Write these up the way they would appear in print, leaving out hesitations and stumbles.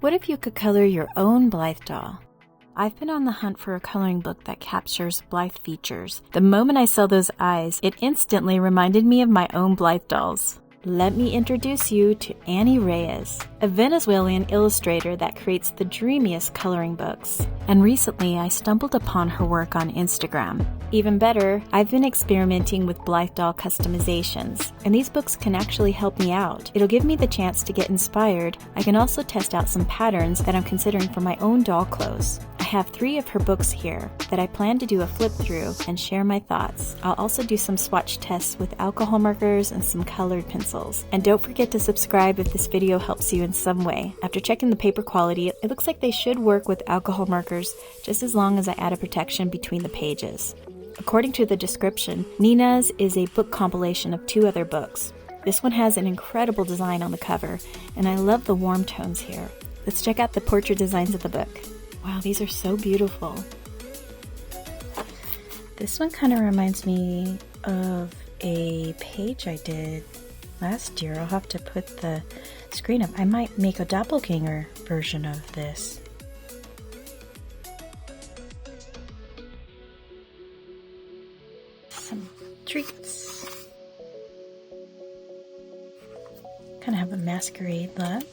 What if you could color your own Blythe doll? I've been on the hunt for a coloring book that captures Blythe features. The moment I saw those eyes, it instantly reminded me of my own Blythe dolls. Let me introduce you to Annie Reyes, a Venezuelan illustrator that creates the dreamiest coloring books. And recently I stumbled upon her work on Instagram. Even better, I've been experimenting with Blythe doll customizations, and these books can actually help me out. It'll give me the chance to get inspired. I can also test out some patterns that I'm considering for my own doll clothes. I have 3 of her books here that I plan to do a flip through and share my thoughts. I'll also do some swatch tests with alcohol markers and some colored pencils. And don't forget to subscribe if this video helps you in some way. After checking the paper quality, it looks like they should work with alcohol markers just as long as I add a protection between the pages. According to the description, Nenas is a book compilation of 2 other books. This one has an incredible design on the cover, and I love the warm tones here. Let's check out the portrait designs of the book. Wow, these are so beautiful. This one kind of reminds me of a page I did last year. I'll have to put the screen up. I might make a doppelganger version of this. Some treats. Kind of have a masquerade look.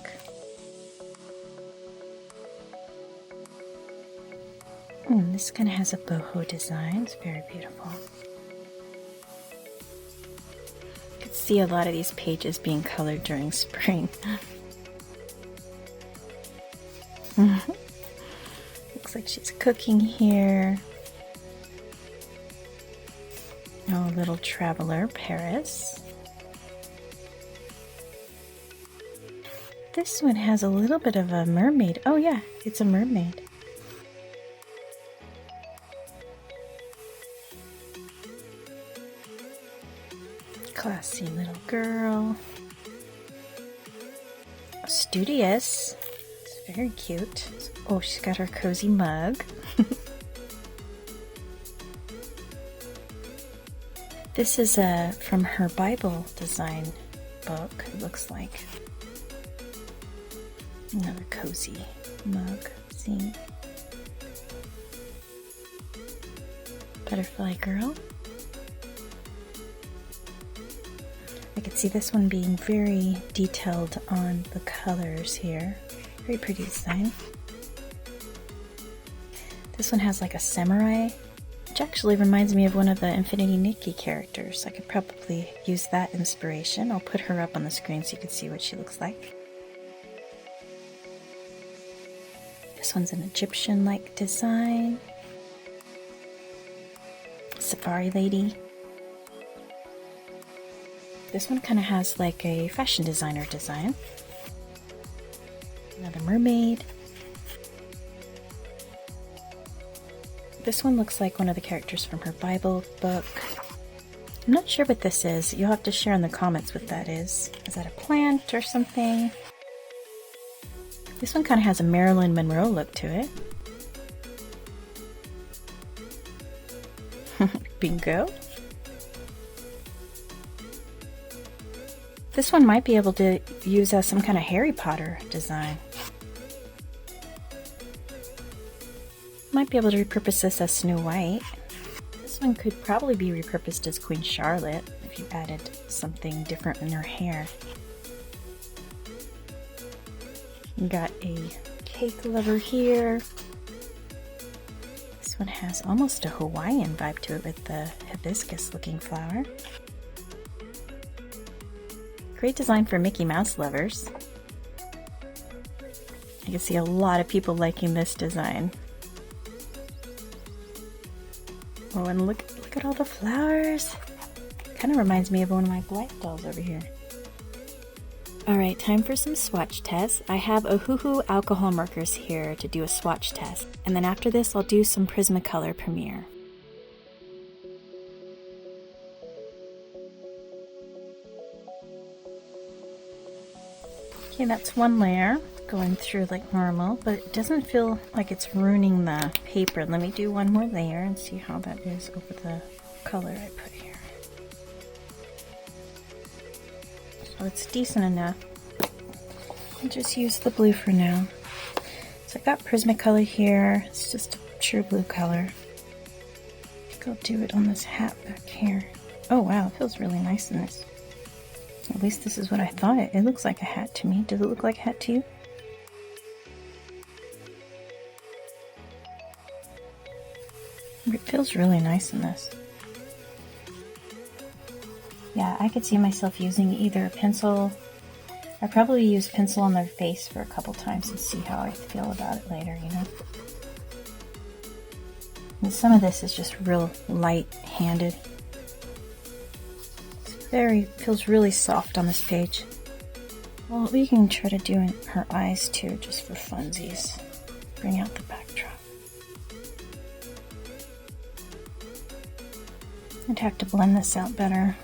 This kind of has a boho design. It's very beautiful. You can see a lot of these pages being colored during spring. Looks like she's cooking here. Oh, little traveler, Paris. This one has a little bit of a mermaid. Oh yeah, it's a mermaid. Classy little girl. Studious. It's very cute. Oh, she's got her cozy mug. This is from her Bible design book, it looks like. Another cozy mug. See? Butterfly girl. I can see this one being very detailed on the colors here. Very pretty design. This one has like a samurai, which actually reminds me of one of the Infinity Nikki characters. I could probably use that inspiration. I'll put her up on the screen so you can see what she looks like. This one's an Egyptian-like design. Safari lady. This one kind of has like a fashion designer design. Another mermaid. This one looks like one of the characters from her Bible book. I'm not sure what this is. You'll have to share in the comments what that is. Is that a plant or something? This one kind of has a Marilyn Monroe look to it. Bingo. This one might be able to use as some kind of Harry Potter design. Might be able to repurpose this as Snow White. This one could probably be repurposed as Queen Charlotte if you added something different in her hair. You got a cake lover here. This one has almost a Hawaiian vibe to it with the hibiscus looking flower. Great design for Mickey Mouse lovers. I can see a lot of people liking this design. Oh, and look at all the flowers. Kind of reminds me of one of my Blythe dolls over here. Alright, time for some swatch tests. I have Ohuhu alcohol markers here to do a swatch test. And then after this, I'll do some Prismacolor Premiere. Okay, that's one layer going through like normal, but it doesn't feel like it's ruining the paper. Let me do one more layer and see how that is over the color I put here. So it's decent enough. I'll just use the blue for now. So I got Prismacolor here. It's just a true blue color. I think I'll do it on this hat back here. Oh wow, it feels really nice in this. At least this is what I thought. It looks like a hat to me. Does it look like a hat to you? It feels really nice in this. Yeah, I could see myself using either a pencil. I probably use pencil on their face for a couple times and see how I feel about it later, you know? And some of this is just real light-handed. Feels really soft on this page. Well, we can try to do her eyes too, just for funsies. Bring out the backdrop. I'd have to blend this out better.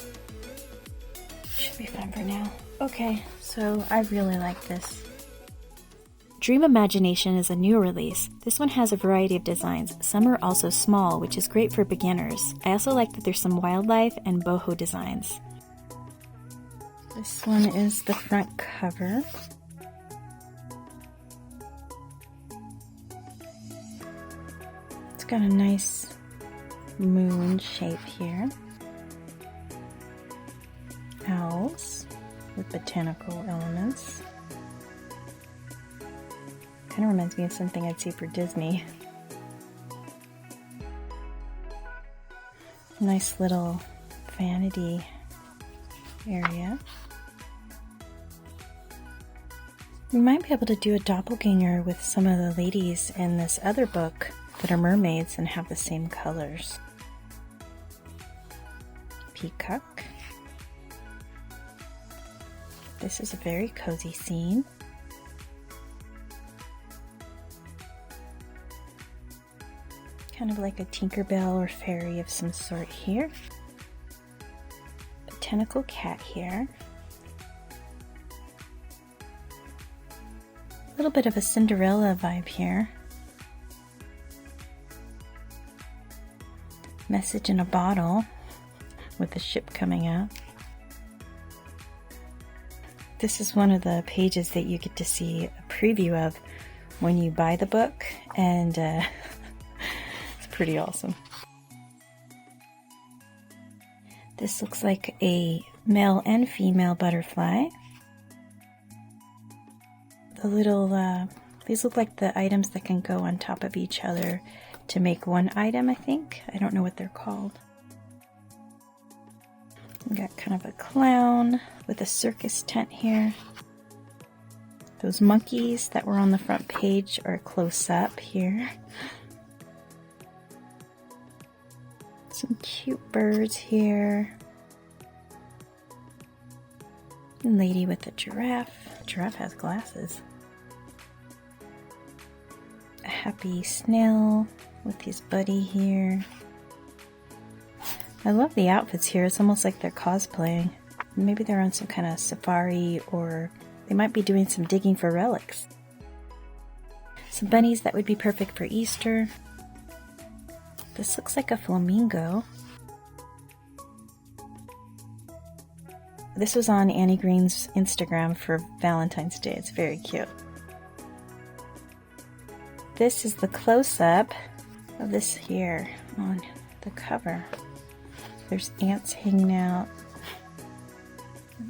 Should be fine for now. Okay, so I really like this. Dreamagination is a new release. This one has a variety of designs. Some are also small, which is great for beginners. I also like that there's some wildlife and boho designs. This one is the front cover. It's got a nice moon shape here. Owls with botanical elements. Kind of reminds me of something I'd see for Disney. Nice little vanity area. We might be able to do a doppelganger with some of the ladies in this other book that are mermaids and have the same colors. Peacock. This is a very cozy scene. Kind of like a Tinkerbell or fairy of some sort here. Botanical cat here. A little bit of a Cinderella vibe here. Message in a bottle with the ship coming out. This is one of the pages that you get to see a preview of when you buy the book, and it's pretty awesome. This looks like a male and female butterfly. The little, these look like the items that can go on top of each other to make one item, I think. I don't know what they're called. We got kind of a clown with a circus tent here. Those monkeys that were on the front page are close up here. Some cute birds here. And lady with a giraffe. Giraffe has glasses. A happy snail with his buddy here. I love the outfits here. It's almost like they're cosplaying. Maybe they're on some kind of safari, or they might be doing some digging for relics. Some bunnies that would be perfect for Easter. This looks like a flamingo. This was on Annie Green's Instagram for Valentine's Day. It's very cute. This is the close-up of this here on the cover. There's ants hanging out.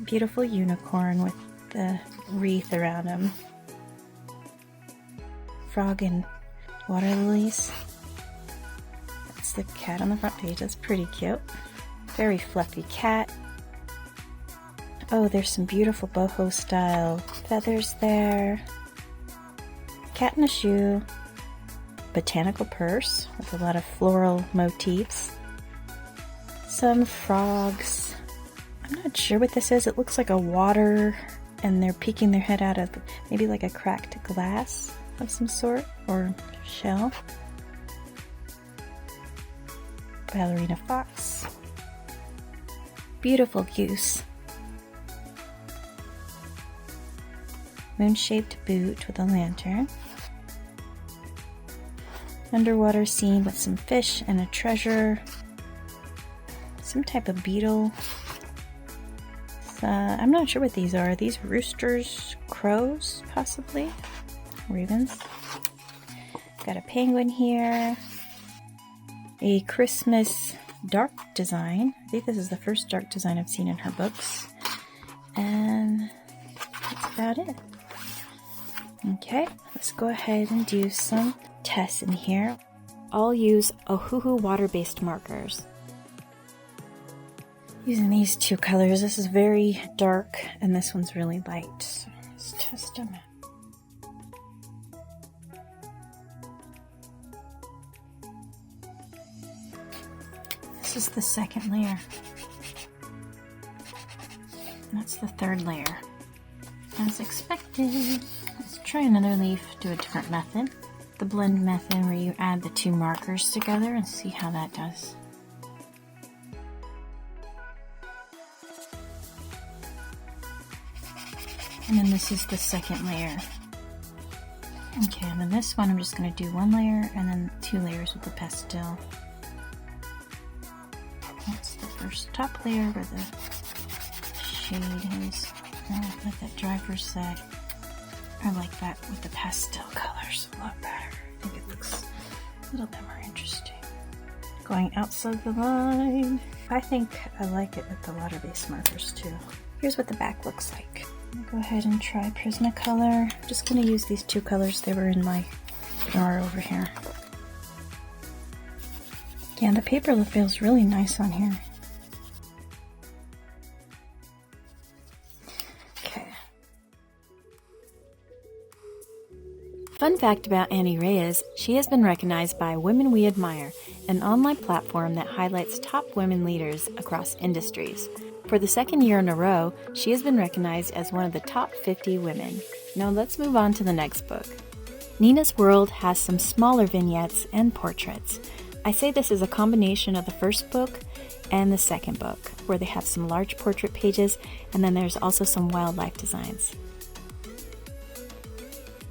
Beautiful unicorn with the wreath around him. Frog and water lilies. That's the cat on the front page. That's pretty cute. Very fluffy cat. Oh, there's some beautiful boho style feathers there. Cat in a shoe. Botanical purse with a lot of floral motifs. Some frogs. I'm not sure what this is. It looks like a water, and they're peeking their head out of maybe like a cracked glass of some sort, or shell. Ballerina fox. Beautiful goose. Moon-shaped boot with a lantern. Underwater scene with some fish and a treasure. Some type of beetle. I'm not sure what these are. Are these roosters, crows, possibly? Ravens. Got a penguin here. A Christmas dark design. I think this is the first dark design I've seen in her books. And that's about it. Okay, let's go ahead and do some tests in here. I'll use Ohuhu water-based markers. Using these two colors, this is very dark and this one's really light. So let's test them out. This is the second layer. That's the third layer. As expected. Let's try another leaf, do a different method. The blend method where you add the two markers together and see how that does. And then this is the second layer. Okay, and then this one I'm just going to do one layer and then 2 layers with the pastel. That's the first top layer where the shade is. I'll let that dry for a sec. I like that with the pastel colors a lot better. I think it looks a little bit more interesting. Going outside the line. I think I like it with the water-based markers too. Here's what the back looks like. I'll go ahead and try Prismacolor. I'm just going to use these 2 colors. They were in my drawer over here. Yeah, the paper feels really nice on here. Okay. Fun fact about Annie Reyes, she has been recognized by Women We Admire, an online platform that highlights top women leaders across industries. For the second year in a row, she has been recognized as one of the top 50 women. Now let's move on to the next book. Nena's World has some smaller vignettes and portraits. I say this is a combination of the first book and the second book, where they have some large portrait pages, and then there's also some wildlife designs.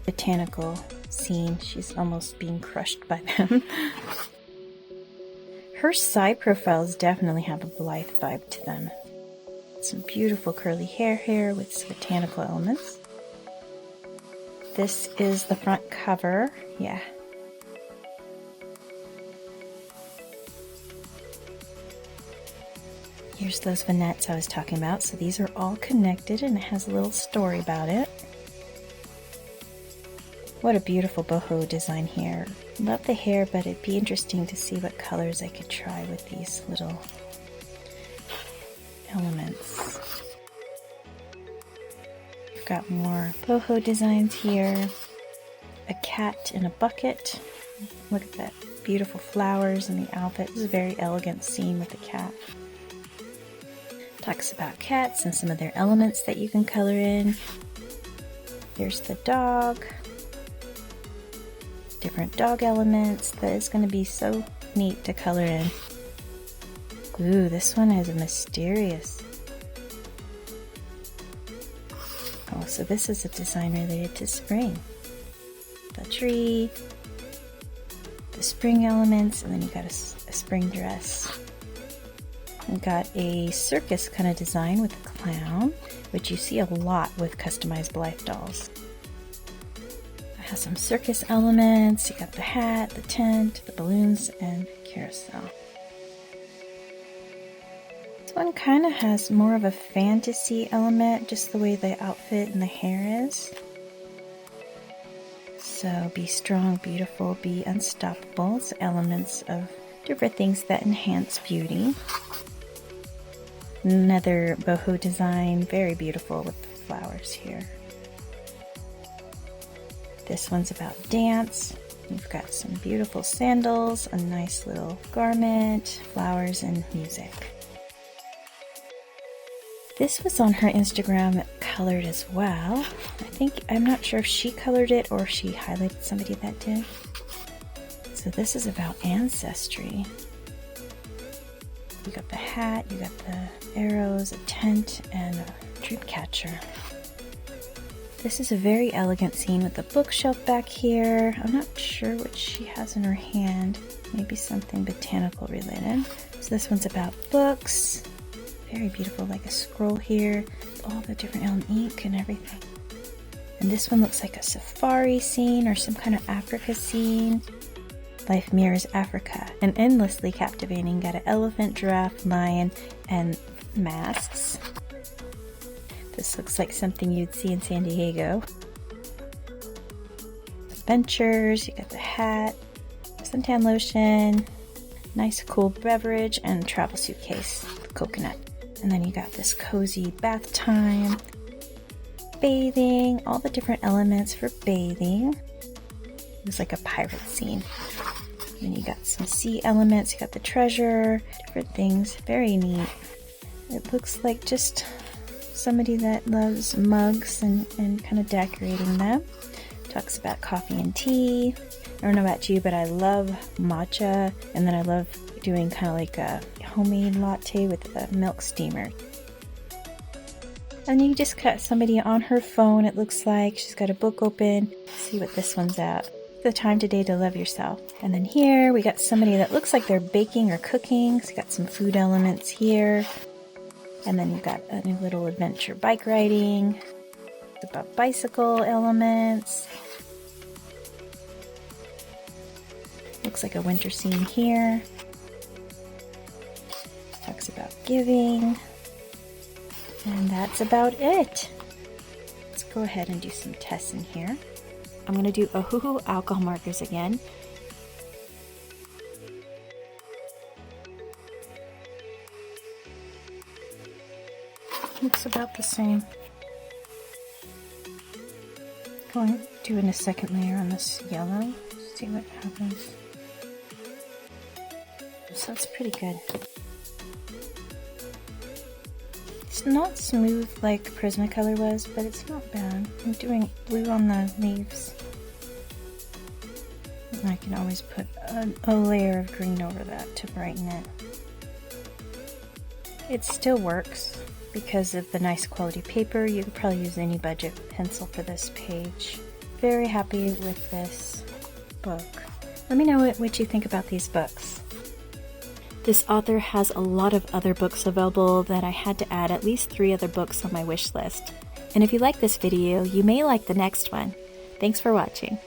Botanical scene, she's almost being crushed by them. Her side profiles definitely have a Blythe vibe to them. Some beautiful curly hair here with some botanical elements. This is the front cover, yeah. Here's those vignettes I was talking about. So these are all connected and it has a little story about it. What a beautiful boho design here. Love the hair, but it'd be interesting to see what colors I could try with these little elements. We've got more boho designs here. A cat in a bucket. Look at that beautiful flowers in the outfit. This is a very elegant scene with the cat. Talks about cats and some of their elements that you can color in. Here's the dog. Different dog elements. That is going to be so neat to color in. Ooh, this one has a mysterious. Oh, so this is a design related to spring. The tree, the spring elements, and then you got a spring dress. We got a circus kind of design with a clown, which you see a lot with customized Blythe dolls. It has some circus elements. You got the hat, the tent, the balloons, and carousel. This one kind of has more of a fantasy element, just the way the outfit and the hair is. So be strong, beautiful, be unstoppable. It's elements of different things that enhance beauty. Another boho design, very beautiful with the flowers here. This one's about dance. You've got some beautiful sandals, a nice little garment, flowers, and music. This was on her Instagram colored as well. I'm not sure if she colored it or she highlighted somebody that did. So this is about ancestry. You got the hat, you got the arrows, a tent, and a dream catcher. This is a very elegant scene with the bookshelf back here. I'm not sure what she has in her hand. Maybe something botanical related. So this one's about books. Very beautiful, like a scroll here. All the different ink and everything. And this one looks like a safari scene or some kind of Africa scene. Life mirrors Africa and endlessly captivating. Got an elephant, giraffe, lion, and masks. This looks like something you'd see in San Diego. Adventures, you got the hat, suntan lotion, nice cool beverage, and travel suitcase, coconut. And then you got this cozy bath time, bathing, all the different elements for bathing. It's like a pirate scene. And you got some sea elements, you got the treasure, different things, very neat. It looks like just somebody that loves mugs and kind of decorating them. Talks about coffee and tea. I don't know about you, but I love matcha, and then I love doing kind of like a homemade latte with a milk steamer. And you just got somebody on her phone, it looks like. She's got a book open. Let's see what this one's at. The time today to love yourself. And then here we got somebody that looks like they're baking or cooking. So you got some food elements here. And then you've got a little adventure bike riding. It's about bicycle elements. Looks like a winter scene here. Talks about giving. And that's about it. Let's go ahead and do some tests in here. I'm going to do Ohuhu alcohol markers again. Looks about the same. Doing a second layer on this yellow. See what happens. So it's pretty good. It's not smooth like Prismacolor was, but it's not bad. I'm doing blue on the leaves. And I can always put a layer of green over that to brighten it. It still works because of the nice quality paper. You could probably use any budget pencil for this page. Very happy with this book. Let me know what you think about these books. This author has a lot of other books available that I had to add at least 3 other books on my wish list. And if you like this video, you may like the next one. Thanks for watching.